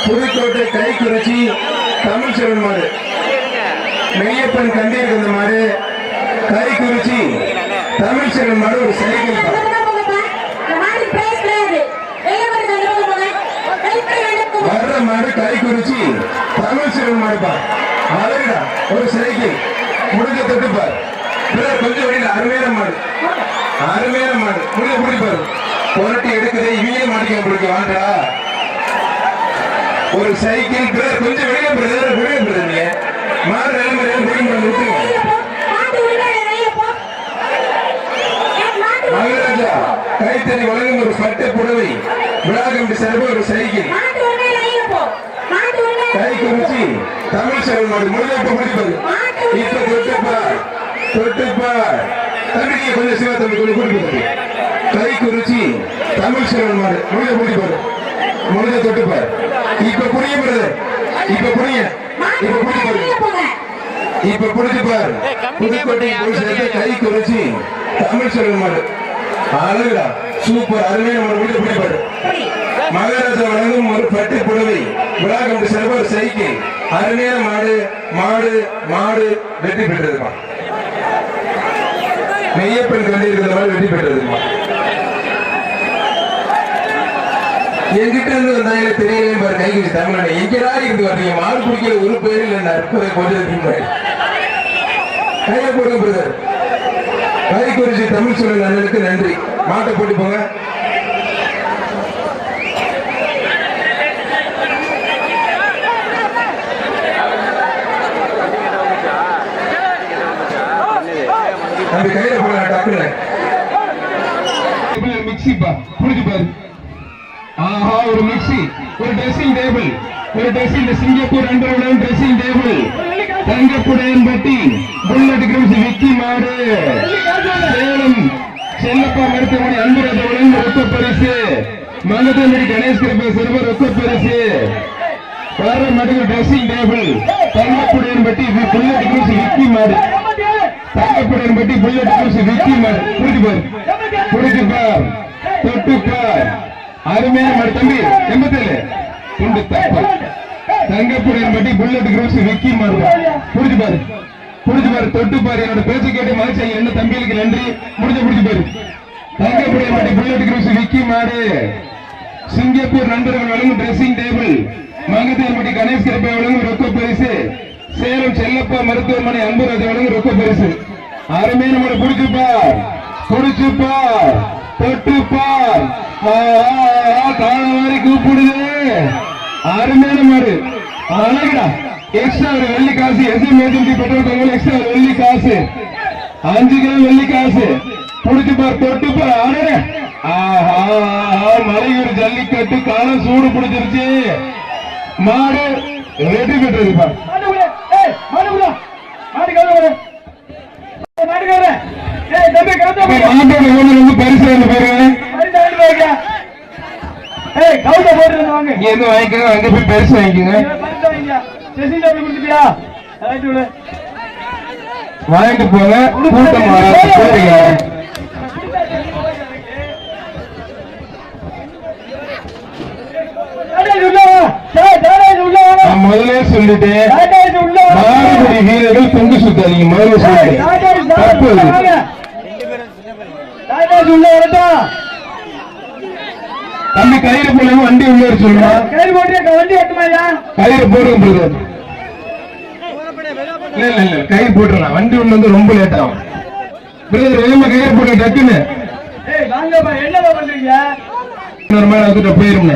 புதுக்கோட்டை கைக்குறிச்சி தமிழ் செல்வன் மாடு, மெய்யப்பன் கண்டிருக்கிற மாடு, கைக்குறிச்சி தமிழ் செல்வன் மாடு ஒரு சைக்கிள் வர்ற மாடு கைக்குறிச்சி தமிழ் செல்வன் மாடுப்பா. அழகுடா ஒரு சைக்கிள் முடிஞ்ச தொட்டுப்பார். கொஞ்சம் வழியில் அருமையான மாடு, அருமையான மாடு முடிஞ்ச பிடிப்பாரு. புரட்டி எடுக்குது இவங்க மாட்டிக்க பிடிக்க வாண்டா ஒரு சைக்கிள். கொஞ்சம் வெளியே பிரதர் வெளியே பிரதர் மாடு நிலைமை விட்டுருங்க. மகாராஜா கைத்தறி வழங்கும் ஒரு பட்டை புடவை விழாகம் சார்பு ஒரு சைக்கிள் கைக்குறிச்சி தமிழ் செல்வன் மாடு முடிஞ்ச பிடிப்பாரு. இப்ப தொட்டுப்பார் தொட்டுப்பார் தம்பிக்கு கொஞ்சம் சிவா தம்பி கொஞ்சம் கூட்டிப்பாரு. கைக்குறிச்சி தமிழ் செல்வன் மாடு முடிஞ்ச பிடிப்பாரு. முடிஞ்ச தொட்டுப்பார். இப்ப புரிய பிரதர் இப்ப புரிய இப்ப பிடிப்பாரு. இப்ப பிடிச்சுப்பார். புதுக்கோட்டை கைக்குறிச்சி தமிழ் செல்வன் மாடு அழகுடா சூப்பர் அருமையான மாடு முடிஞ்ச பிடிப்பாரு. மகாராஜா வழங்கும் ஒரு பட்டு புடவை விழாகம் சார்பு ஒரு சைக்கிள் அருமையான மாடு மாடு மாடு வெற்றி பெற்றதுமா. மெய்யப்பன் கண்டிருக்கிற மாதிரி வெற்றி பெற்றதுமா. என்கிட்ட இருந்து வந்தாங்க தெரியலையும் பாரு கைக்கு தமிழ்நாடு எங்கடா இருந்து வர்றீங்க மாடு பிடிக்கிற ஒரு பேர் இல்லை அற்புத கொஞ்சம் கையை போடுங்க பிரதர். கைக்குறிச்சி தமிழ் செல்வன் அண்ணனுக்கு நன்றி. மாட்டை போட்டு போங்க. தம்பி கையில போட டக்குனு மிக்ஸிப்பா புரிஞ்சு பாரு. ஆஹா ஒரு மிக்ஸி ஒரு ட்ரெஸ்ஸிங் டேபிள் ஒரு dressing Singapore under dressing table Thangappudaiyanpatti bullet கிரிம்ஸ் விக்கி மாடு சேலம் செல்லப்பா மருத்துவமனை அன்புராஜ வழங்கும் ரொக்க பரிசு மங்கதமணி கணேஷ் கிருபை சிறுவ ரொக்க பரிசு வர்ற மடுகள் ட்ரெஸ்ஸிங் டேபிள் தங்கப்புடையன்பட்டி புல்லட் கிரிம்ஸ் விக்கி மாடு தங்கப்புடையன்பட்டி புல்லட் கிரிம்ஸ் விக்கி மாடு புரிஞ்சு பார் தொட்டு பார் அருமையான மாடு தம்பி 87 துண்டு தப்பு தங்கப்புடையன்பட்டி புல்லட் கிரிம்ஸ் விக்கி மாடு புரிஞ்சு பாரு தொட்டு பாரு. என்னோட பேச்சு கேட்டு மகிழ்ச்சி என்ன தம்பிகளுக்கு நன்றி. புரிஞ்சு பாரு தங்கப்புடையன்பட்டி புல்லட் கிரிம்ஸ் விக்கி மாடு சிங்கப்பூர் நண்பர்கள் வழங்கும் ட்ரெஸ்ஸிங் டேபிள் மங்கதேன்பட்டி கணேஷ் கிருபை வழங்கும் ரொக்க பரிசு சேலம் செல்லப்பா மருத்துவமனை அன்புராஜ் வழங்கும் ரொக்க பரிசு அருமையான மாடு புடிச்சு பார் தொட்டு பார் காலவாரி கூப்பிடுது அருமையான மாடு அழகுடா. எக்ஸ்ட்ரா ஒரு வெள்ளி காசு எது மேஜிட்டி பெட்ரோல் பங்கு எக்ஸ்ட்ரா ஒரு வெள்ளி காசு 5 கிலோ வெள்ளி காசு புடிச்சு பார் தொட்டு பார். ஆனே ஆஹா மலையூர் ஜல்லிக்கட்டு காலம் சூடு பிடிச்சிருச்சு மாடு ரெடி பெற்றது பார். பரிசு வாங்கிக்கோங்க அங்க போய் பரிசு வாங்கிக்கோங்க வாங்கிட்டு போங்க. கூட்டம் முதலே சொல்லிட்டேன் மாடுபடி வீரர்கள் தொங்கு சுத்தாதீங்க. முதல்ல சொல்லிட்டேன் தம்பி கயிறு போடுங்க வண்டி உள்ள சொல்லுங்க. கயிறு போடுங்க இல்ல கயிறு போட்டுறேன் வண்டி உள்ள வந்து ரொம்ப லேட் ஆகும் பிரதர். வேகமா கயிறு போடுங்க டக்குன்னு இன்னொரு மேல வந்துட்டு போயிருங்க.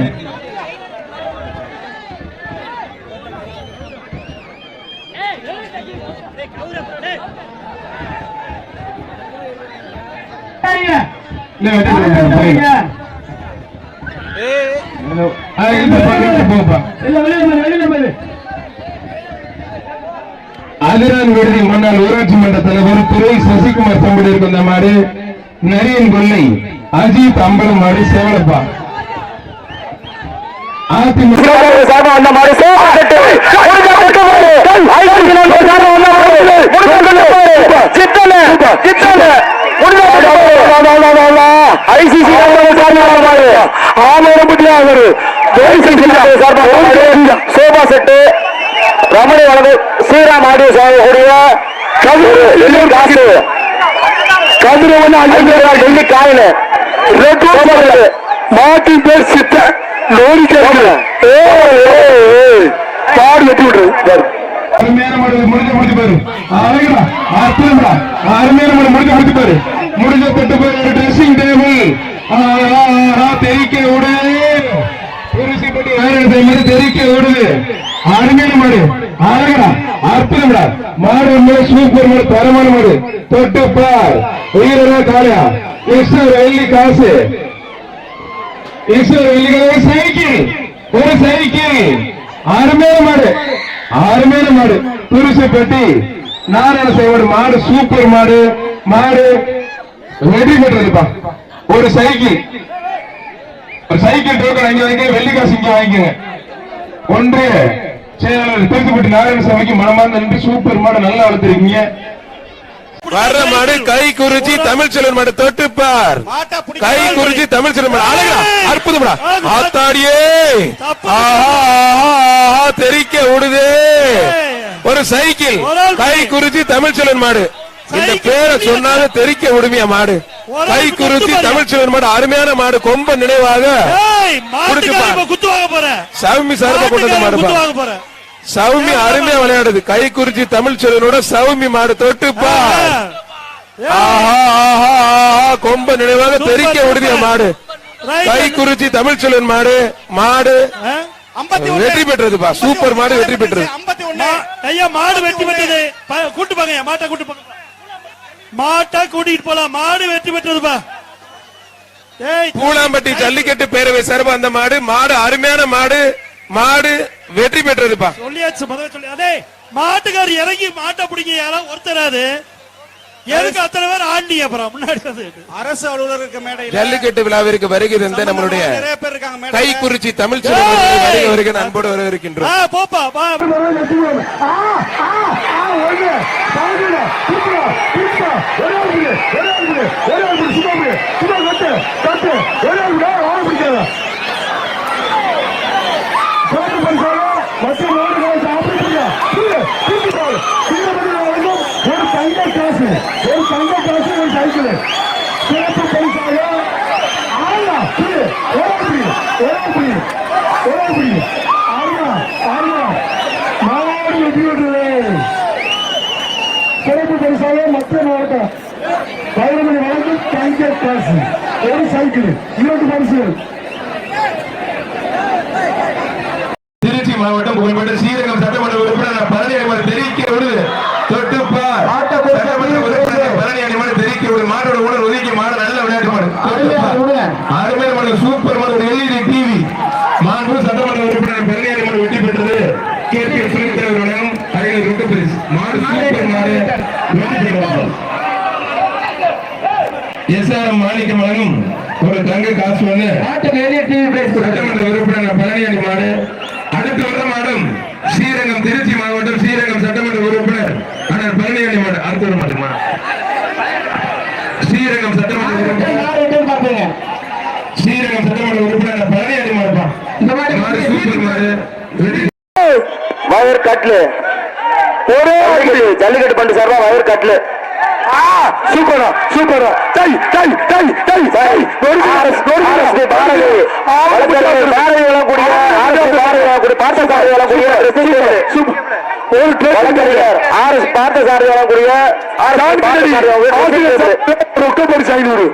அதிரான் விடுதி முன்னாள் ஊராட்சி மன்ற தலைவர் துறை சசிகுமார் தம்பி இருந்த மாடு நரியன் கொள்ளை அஜித் அம்பலம் மாடு சேவலப்பா அதிமுக ஐசிசி செட்டு ரமணி வலது ஸ்ரீராம் ஆடியோ சாகக்கூடிய கதிரவன் டெல்லி காயில மாட்டின் பேர் சித்த லோரி பாடு வெட்டி விட்டுரு. அருமையான முடிஞ்சு பாரு. அருமையான முடிஞ்சு பாரு. முடிஞ்ச தொட்டு போய் ஒரு ட்ரெஸ்ஸிங் டேபிள் தெரிக்க விடுது. துரிசிப்பட்டி மாதிரி தெரிக்க விடுது. அருமையான மாடு அழகா அற்புதம்டா மாடு சூப்பர் மாடு தரமான மாடு. தொட்டு பார் உயிரா காலையா எக்ஸ்ட்ரா வெள்ளி காசு எக்ஸ்ட்ரா வெள்ளி காசு சைக்கிள் ஒரு சைக்கிள். அருமையான மாடு துரிசிப்பட்டி நாராயண சேவோட மாடு சூப்பர் மாடு. மாடு ரெடி பண்றதுப்பா. ஒரு சைக்கிள் டோக்கன் அங்கே வாங்கி வெள்ளி காசு இங்க வாங்கிக்கோங்க. ஒன்றிய செயலாளர் திருச்சிப்பட்டி நாராயணசாமிக்கு மனமார்ந்த நன்றி. சூப்பர் மாடு நல்லா வளர்த்திருக்கீங்க. வர்ற மாடு கை குறிச்சி தமிழ் செல்வன் மாடு தொட்டுப்பார். கை குறிச்சி தமிழ் செல்வன் மாடு அழகா அற்புதம்டா. ஆத்தாடியே தெரிக்க விடுது. ஒரு சைக்கிள் கை குறிச்சி தமிழ் செல்வன் மாடு. இந்த பேரை சொன்னாலும் தெரிக்க விடுமையா மாடு. கை குறிச்சி தமிழ் செல்வன் மாடு அருமையான மாடு. கொம்ப நினைவாக சௌமி சார்பா கொண்டு மாடு. சௌமி அருமையா விளையாடுது. கை குறிச்சி தமிழ் செல்வனோட சௌமி மாடு தொட்டுப்பா. கொம்ப நினைவாக தெரிக்க விடுதிய மாடு. கை குறிச்சி தமிழ் செல்வன் மாடு. மாடு வெற்றி பெற்றதுப்பா. சூப்பர் மாடு வெற்றி பெற்றது. மாடு வெற்றி பெற்றது. கூட்டு பாங்க மாட்டை கூட்டு போங்க. மாட்டை கூட்டிட்டு போலாம். மாடு வெற்றி பெற்றதுப்பா. பூலாம்பட்டி ஜல்லிக்கட்டு பேரவை சார்பா அந்த மாடு. மாடு அருமையான மாடு. மாடு வெற்றி பெற்றதுப்பா. சொல்லியாச்சு முதல்ல சொல்லி. அதே மாட்டுக்கார் இறங்கி மாட்டை பிடிங்க. யாரும் ஒருத்தராது எதுக்கு அத்தனை பேர் ஆண்டிய அப்புறம் முன்னாடி அரசு அலுவலருக்கு மேடை ஜல்லிக்கட்டு விழாவிற்கு வருகை தந்த நம்மளுடைய கை குறிச்சி தமிழ் வருகை அன்போடு வரவேற்கின்றோம். போப்பா ஒரு தங்க காசு ஒரு சைக்கிள் சிறப்பு பரிசாக மாநாடு வெற்றி பெற்றது. சிறப்பு பரிசாக மற்ற மாவட்டம் பயிரமணி வழங்கும் தங்க காசு ஒரு சைக்கிள் 2 பரிசுகள். திருச்சி மாவட்டம் புகழ்பெற்ற ஸ்ரீரங்கம் சட்டமன்ற உறுப்பினர் பழனி அணிமாடு தெரிவிக்க விடுது. தொட்டுப்பார் சட்டமன்ற உறுப்பினர் பழனி அணிமாடு தெரிவிக்க விடுது. மாடோட உணர் ஒதுக்கி மாடு நல்ல விளையாட்டு மாடு. அருமையான மாடு சூப்பர் மாடு. ஒரு எல்இடி டிவி மாண்பு சட்டமன்ற உறுப்பினர் பழனி அணிமாடு வெற்றி பெற்றது. கேபி சுனிதேவர் வழங்கும் 500 ரொக்க பரிசு. மாடு சூப்பர் மாடு வெற்றி பெற்றது. எஸ்ஆர்எம் மாணிக்கம் வழங்கும் ஒரு தங்க காசு வந்து சட்டமன்ற உறுப்பினர் பழனி அணிமாடு. அடுத்து வர மாடும் ஸ்ரீரங்கம் திருச்சி மாவட்டம் ஸ்ரீரங்கம் சட்டமன்ற உறுப்பினர் அண்ணன் பழனியாண்டி மாடு. அடுத்து வர மாட்டுமா ஸ்ரீரங்கம் சட்டமன்ற உறுப்பினர் ஸ்ரீரங்கம் சட்டமன்ற உறுப்பினர் பழனியாண்டி மாடுப்பா. இந்த மாடு சூப்பர் மாடு. வயர் கட்லு ஒரே ஜல்லிக்கட்டு பண்ணு சார்பா வயர் கட்லு சூப்பரா சூப்பரா. டை டை டை டை டை ரொக்க பரிசு 500.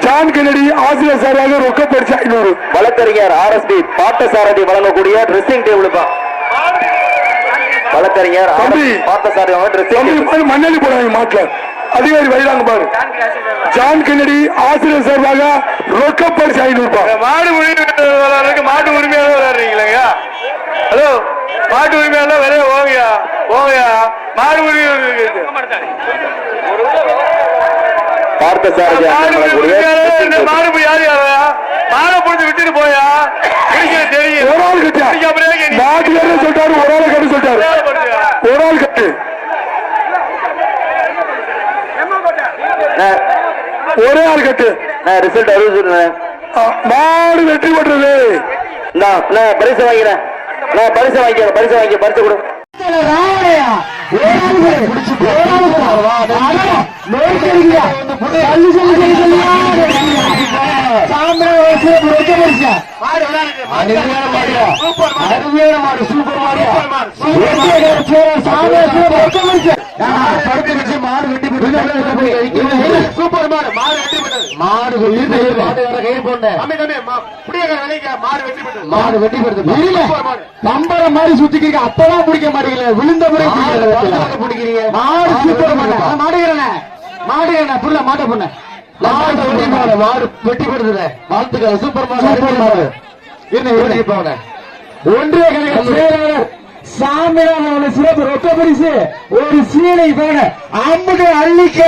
ஜான் கென்னடி ஆசிரியர் சார்பாக ரொக்க பரிசு 500. வழக்கறிஞர் RSB பார்த்தசாரதி வழங்கக்கூடிய ட்ரெஸ்ஸிங் டேபிள். வழக்கறிஞர் பார்த்தசாரதி மண்ணெண்ணி போடுறாங்க மாட்டுல. அதிகாரி வயதாங்க பாரு. ஜான் கென்னடி ஆசிரியர் சார்பாக ரொக்க பரிசு 500. மாடு மாட்டு உரிமையாளர் விளையாடுறீங்களா? ஹலோ மாட்டு உரிமையாளர் வெளியே போங்கயா போங்கயா. மாடு உரிமையாளர் பார்த்தசாரதி மாடு யாரு யாரா மாடை பிடிச்சி விட்டுட்டு போயா. தெரியும் ஒரு ஆள் கட்டு மாட்டு சொல்லிட்டாரு. ஒரு ஆள் கட்டு சொல்லிட்டாரு. ஒரு ஆள் கட்டு ஒரே ஆள் கட்டு. ரிசல்ட் அறிவிச்சிருந்தேன். மாடு வெற்றி பெற்றது. பரிசு வாங்கிறேன். பரிசு வாங்கிக்க பரிசு கொடு. ராவணையா மாடு வெட்டி நம்பர மாதிரி சுத்திக்கிறீங்க அப்பதான் பிடிக்க மாட்டீங்களா விழுந்த முறை பிடிக்கிறீங்க மாடு சூப்பர் மாடுகிறேன் புள்ள மாட்ட பொண்ணு மாடு வெட்டி கொடுத்துறேன் வாழ்த்துக்கள் சூப்பர் மாடு என்ன ஒன்றிய கழக செயலாளர் சாமியானவன சிறப்பு ரொக்க பரிசு ஒரு சீனை போன அம்முக்கு அள்ளிக்க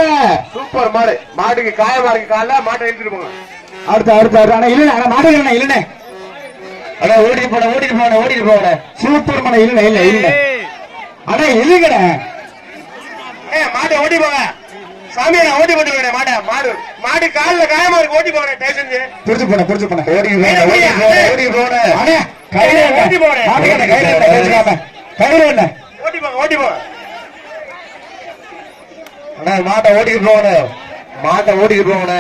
சூப்பர் மாடு மாட்டுக்கு காயமா இருக்கு கால மாட்டை எடுத்துட்டு போங்க. அடுத்த ஆனா இல்ல மாடுகிறேன் இல்லனே அட ஓடிட்டு போன சூப்பர் மாடு இல்ல அட இல்லங்கடா மாட்டை ஓடி போங்க சாமியா ஓடி போட்டு மாடு கால்ல காயமா இருக்கு ஓடி போங்க ஸ்டேஷன் புடிச்சு போன ஓடி போன அண்ணே கையில ஓடி போங்க கையில என்ன ஓடி போங்க அண்ணா மாட்டை ஓடிட்டு போன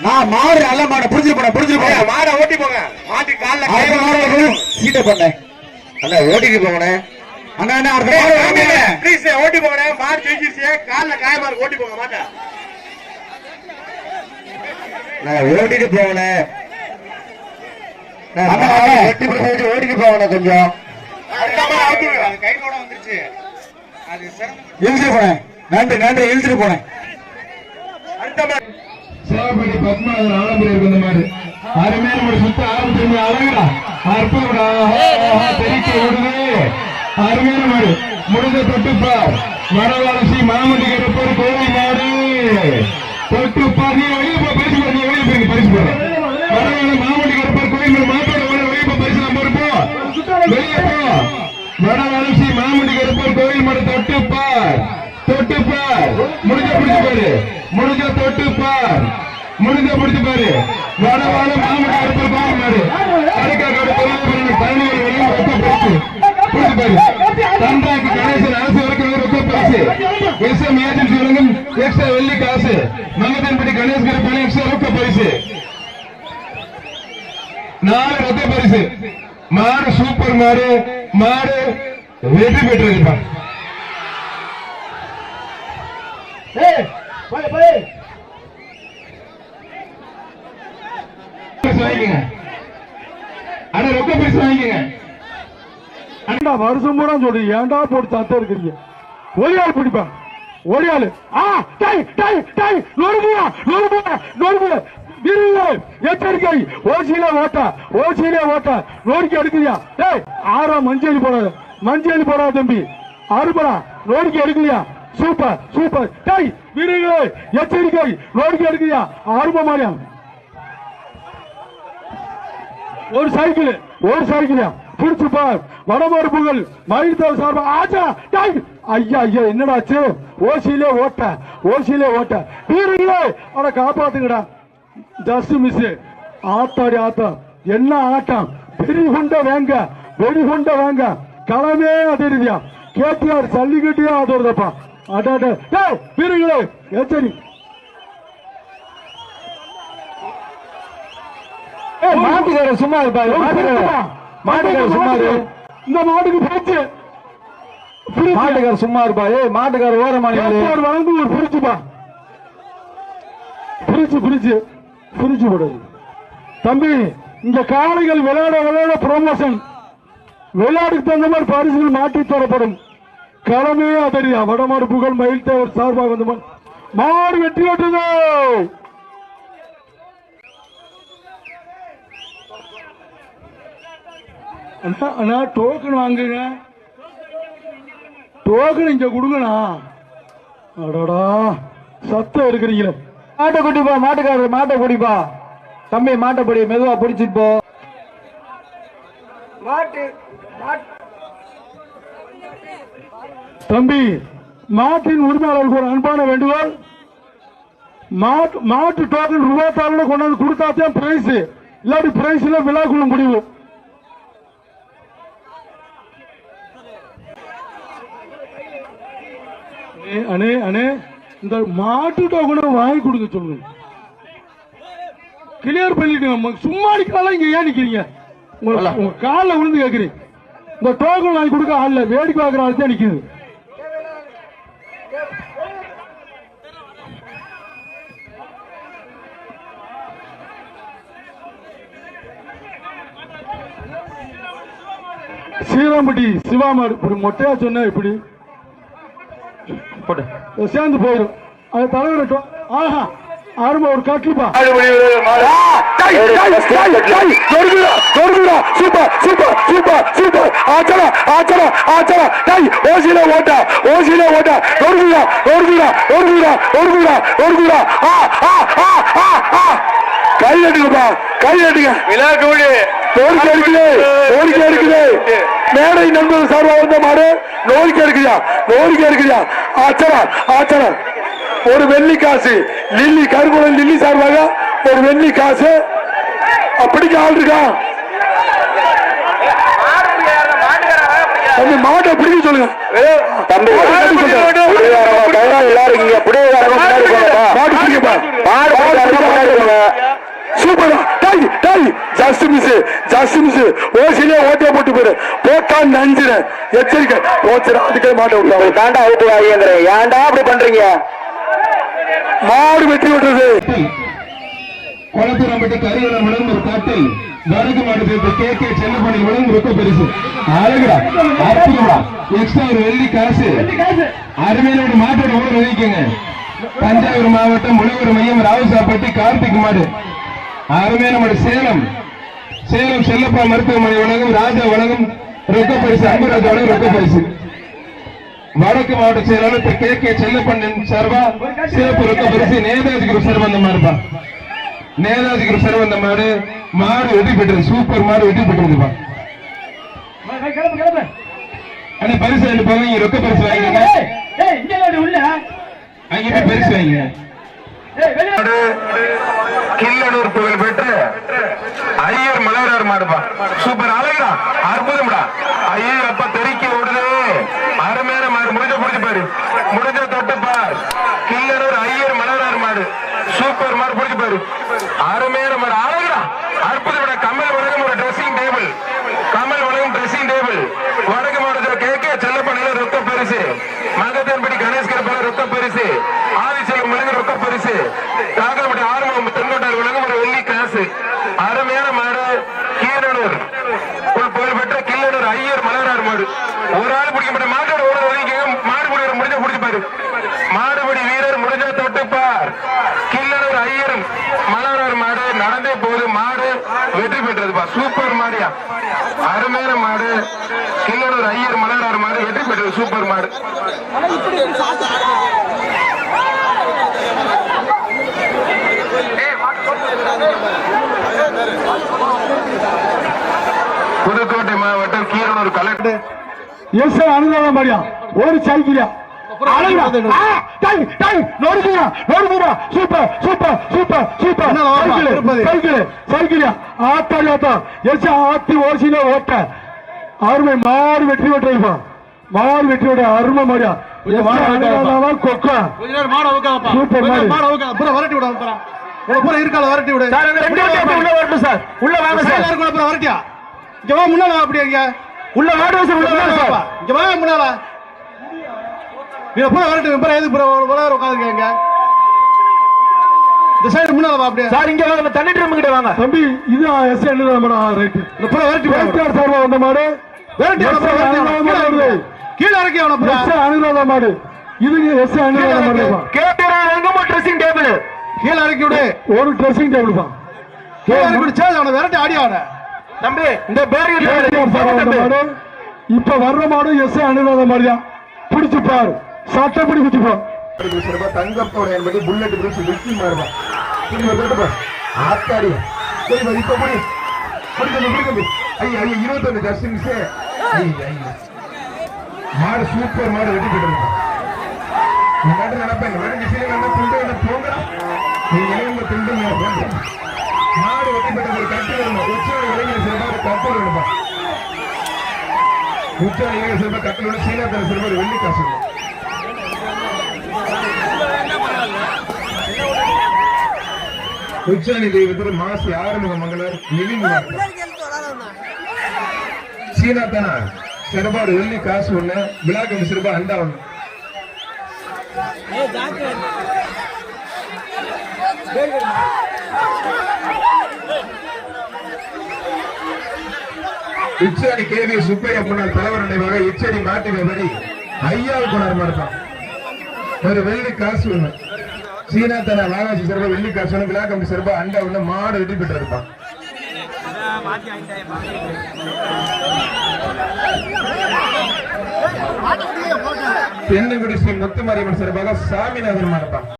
நான் மாடு நல்ல மாடை புடிச்சு போன மாடை ஓட்டி போங்க மாட்டு கால்ல காயமா சீட்டை பண்ணேன் அண்ணா ஓடிட்டு போன அண்ணா ப்ளீஸ் ஓட்டி போங்க மாடு ஜெயிச்சிருச்சு கால்ல காயமா இருக்கு ஓட்டி போங்க மாட்டை ஓடிட்டு போனேன் ஓடிட்டு போன கொஞ்சம் கைகோட வந்துருச்சு அது இழுத்துட்டு போனேன் நன்றி இழுத்துட்டு போனேன் சேவப்பட்டி பத்மநாதன் ஆலம்புரி இருக்கு இந்த மாதிரி அருமையான ஒரு சுத்த ஆரம்பிச்சு அழகுடா அற்புதம்டா தெரிக்க விடுது அருமையான மாடு முடிஞ்ச தொட்டுப்பார் வடவாளசி மாமண்டி கருப்பர் கோழி மாடு தொட்டுப்பார் நீ வெளியே போ பரிசு போற நீ வெளியே போய் பரிசு போற வடவாள மாமண்டி கருப்பர் கோழி மாடு மாட்டோட வெளியே போ பரிசு நம்ம இருப்போம் வெளியே போ வடவாளசி மாமண்டி கருப்பர் கோழி மாடு தொட்டுப்பார் முடிஞ்ச பிடிச்சு பாரு வடவாள மாமண்டி கருப்பர் கோழி மாடு அரைக்காடு பதினேழு வரையும் ரொக்க பரிசு புரிஞ்சு பாரு தந்தாக்கு கணேசன் அரசு வரைக்கும் ரொக்க பரிசு எஸ்எம் ஏஜென்சி வழங்கும் எக்ஸ்ட்ரா வெள்ளி காசு மங்கதன்படி கணேஷ் கருப்பான எக்ஸ்ட்ரா ரொக்க பரிசு 4 ரொக்க பரிசு மாடு சூப்பர் மாடு வெற்றி பெற்றிருப்பா வாங்கிக்கங்க அட ரொக்க பரிசு வாங்கிக்கங்க அண்டா வருஷம் பூரா சொல்லி ஏன்டா போட்டு தத்த இருக்கிறீங்க ஒளியாள் பிடிப்பேன் ஒளியாள் எச்சரிக்கை ஓசியில ஓட்ட நோடிக்கை எடுக்கலையா ஆறாம் மஞ்சள் போடாத தம்பி அறுபடா நோடிக்கை எடுக்கலையா சூப்பர் வீரர்களே எச்சரிக்கை நோடிக்கை எடுக்கலையா அறுப மாதிரியா ஒரு சைக்கிள் புடிச்சு பார் வடமறுப்புகள் மயில்தோல் சார்பா ஆச்சா ஐயா என்னடாச்சு ஓசியிலே ஓட்ட வீரர்களே அவனை காப்பாத்துங்கடா ஜஸ்ட் மிஸ் ஆத்தா என்ன ஆட்டம் வெடிகுண்ட வேங்க களமே அதிருதியா கேட்டியார் சல்லிக்கிட்டே ஆதோருதப்பா அட வீரர்களே எச்சரி மாட்டுக்கார சும்மா இருப்பாரு மாட்டுக்கார சும்மா இந்த மாட்டுக்கு போச்சு மாட்டுக்கார சும்மா இருப்பா மாட்டுக்கார ஓரமான வளர்ந்து ஒரு பிரிச்சுப்பா பிரிச்சு போடுது தம்பி இங்க காளைகள் விளையாட ப்ரொமோஷன் விளையாட்டுக்கு தகுந்த மாதிரி பரிசுகள் மாற்றி தரப்படும் களமே அதறியா வடமாடு புகழ் மயில் தேவர் சார்பாக வந்து மாடு வெற்றி பெற்றது அண்ணா டோக்கன் வாங்குங்க டோக்கன் இங்க கொடுங்கண்ணா அடடா சத்தம் இருக்கிறீங்களே மாட்டை குட்டிப்பா மாட்டுக்காரர் மாட்டை குடிப்பா தம்பி மாட்டை பிடி மெதுவா பிடிச்சிட்டு போ தம்பி மாட்டின் உரிமையாளருக்கு ஒரு அன்பான வேண்டுகோள் மாட்டு டோக்கன் ரூபாத்தாளு கொண்டாந்து கொடுத்தாத்தான் பிரைஸ் இல்லாட்டி பிரைஸ்ல விழாக்குள்ள முடிவு அண்ணே அண்ணே இந்த மாட்டு டோக்கனை வாங்கி கொடுக்க சொல்லுங்க. கிளியர் பண்ணிட்டு சும்மா நிக்கலாம். இங்க ஏன் நிக்கிறீங்க? உங்க காலில் விழுந்து கேட்கிறீங்க. இந்த டோக்கன் வாங்கி கொடுக்க ஆள் வேடிக்கை பார்க்குற ஆள் தான் நிக்குது. சீராம்பட்டி சிவாமாடு இப்படி மொட்டையா சொன்னா இப்படி சேர்ந்து போயிடும். அது தலைவர் ஆஹா ஆரம்ப ஒரு காட்டுப்பா. சூப்பர் சூப்பர் சூப்பர் சூப்பர் ஆச்சரா ஆச்சரா ஆச்சரா டேய் ஓசில ஓட்டா ஒருகுடா கை எடுங்கப்பா கை எடுங்க. விழாக்கு கோரிக்கை இருக்குது மேடை நண்பர்கள் சார்பாக வந்த மாடு கோரிக்கை இருக்குதா ஆச்சரா ஆச்சரா ஒரு வெள்ளி காசு லில்லி கருங்குளம் லில்லி சார்பாக ஒரு வெள்ளி காசு. அப்படிக்கு ஆள் இருக்கா? தம்பி மாட்டை பிடிக்க சொல்லுங்க. சூப்பரா ஜஸ்ட் மிஸ் ஓசிலே ஓட்டே போட்டு போயிரு போட்டான்னு நினைச்சிரு எச்சரிக்கை போச்சு. அதுக்கே மாட்டை விட்டு தாண்டா அவுட்டு வாங்கிங்கிறேன். ஏன்டா அப்படி பண்றீங்க? மாடு வெற்றி விட்டுறது. குளத்தூரம்பட்டி கரிவலம் விளங்கும் ஒரு காட்டில் வடக்கு மாடு கே செல்லப்பணி விளங்கும் ரொம்ப பெருசு. அழகுடா அற்புதம்டா. எக்ஸ்ட்ரா ஒரு வெள்ளி காசு. அருமையோட மாட்டோட ஊர் ஒதுக்கிங்க. தஞ்சாவூர் மாவட்டம் உழவர் மையம் ராவுசாப்பட்டி கார்த்திக் மாடு. அருமையான மாடு. சேலம் செல்லப்பா மருத்துவமனை வழங்கும் ராஜா வழங்கும் ரொக்க பரிசு. அன்புராஜா வழங்கும் ரொக்க பரிசு. வடக்கு மாவட்ட செயலாளர் கே செல்லப்பண்ணின் சார்பா சிறப்பு ரொக்க பரிசு. நேதாஜி குரு சர்வந்த மாடுப்பா. நேதாஜி குரு சர்வந்த மாடு வெற்றி பெற்றது. சூப்பர் மாடு வெற்றி பெற்றதுப்பா. அண்ணா பரிசு ரெண்டு போங்க. ரொக்க பரிசு வாங்கிங்க. அங்கே பரிசு வாங்கிங்க. கில்லனூர் புகழ் பெற்று ஐயர் மலரார் மாடுப்பா. சூப்பர் அழகா அற்புதம்டா. ஐயர் அப்ப தெறிக்க ஓடுது. அருமையான மாடு. முடிஞ்ச பாரு முடிஞ்ச தொட்டு பார். கில்லனூர் ஐயர் மலரார் மாடு. சூப்பர் மாடு. பிடிச்சு பாரு. அருமையான மாடு. அழகா அற்புதம். கமல் வழங்கும் ஒரு ட்ரெஸ்ஸிங் டேபிள். வடக்கு மாவட்டத்தில் கே செல்லப்பணியில ரொக்க பரிசு. மகத்தன்படி கணேஷ் கருப்பல ரொக்க பரிசு. ஆதிசெல்வம் விலங்கு ரொக்க பரிசு. காக்கம்பட்டி ஆறுமுகம் தென்கோட்டார் விலங்கும் ஒரு வெள்ளி காசு. அருமையான மாடு. கீரனூர் புகழ்பெற்ற கில்லனூர் ஐயர் மலரார் மாடு. ஒரு ஆள் பிடிக்கப்பட்ட மாட்டோட ஒரு மாடு பிடிக்கிற முடிஞ்ச பிடிச்சு பாரு. மாடுபடி வீரர் முடிஞ்ச தொட்டுப்பார். கில்லனூர் ஐயர் மலரார் மாடு நடந்தே போகுது. மாடு வெற்றி பெற்றதுப்பா. சூப்பர் மாடியா. அருமையான மாடு. கில்லனூர் ஐயர் மலரார் மாடு வெற்றி பெற்றது. சூப்பர் மாடு. புதுக்கோட்டை மாவட்டம் கீரனூர் கலெக்டர் எஸ் அனுதாபம் பாடியா ஒரு சைக்கிளியா அருமை மாடு வெற்றி பெற்ற மாடு வெற்றி பெற்ற அருமை மாடியா. கொக்கா சூப்பர் வரட்டி விட பூரா இருக்கால வரட்டி விடு. உள்ள வரட்டும் சார். உள்ள வாங்க சார். வரட்டியா இங்க வா முன்னால. அப்படியே உள்ள வாடு இங்க வா முன்னால. நீங்க பூரா வரட்டு பூரா எதுக்கு பூரா உட்காந்துருக்கீங்க? இந்த சைடு முன்னால வா. அப்படியே சார் இங்க வாங்க. தண்ணி ட்ரம் கிட்ட வாங்க தம்பி. இது எஸ் அனுதாபம் மாடு. ரைட். இந்த பூரா வரட்டி சார்பா வந்த மாடு. கீழே இறக்கி அனுதாபம் மாடு. இது எஸ் அனுதாபம் மாடு. ட்ரெஸ்ஸிங் டேபிள் கீழே இறக்கி விடு. ஒரு ட்ரெஸ்ஸிங் டேபிள் தான். கீழே இறக்கி விடு. சே அவனை விரட்டி ஆடி ஆட தம்பி. இந்த பேர் இப்ப வர்ற மாடு எஸ் அனுதாபம் மாடியா. பிடிச்சு பாரு. சட்டப்படி குத்திப்போம். தங்கப்போட என்பது புல்லட் விக்கி மாறுபா. ஆத்தாடி இப்ப போய் ஐயா 21 ஜஸ்டின்ஸ் மாடு. சூப்பர் மாடு வெட்டி போட்டு நடப்பேன். போங்க துண்டு மாடு வெட்டி போட்டு கட்டி வரணும். உச்சோட இளைஞர் சிறப்பாக கப்பல் வேணுமா? உச்சோட இளைஞர் சிறப்பாக கட்டல் சீனாத்தர சிறப்பாக வெள்ளி காசு. உச்சாணி தெய்வத்தில் மாசி ஆறுமுக மங்களார் நிவின் சீனா தானா சிறபாடு வெள்ளி காசு ஒண்ணு விழாக்கம் சிறப்பா அண்டா ஒண்ணு இச்சடி கேவி சுப்பையா முன்னாள் தலைவர் நினைவாக இச்சடி மாட்டு வியாபாரி ஐயாவு கொண்டாட மாட்டான் ஒரு வெள்ளி காசு ஒண்ணு சீனா தானா வாகாசி சிறப்பா வெள்ளி காசு ஒண்ணு விழாக்கம் சிறப்பா அண்டா ஒண்ணு மாடு வெட்டி பெற்று இருப்பான் தென்னுகுடி ஸ்ரீ முத்துமாரியம்மன் சிறப்பாக சாமிநாதன் மாடப்பான்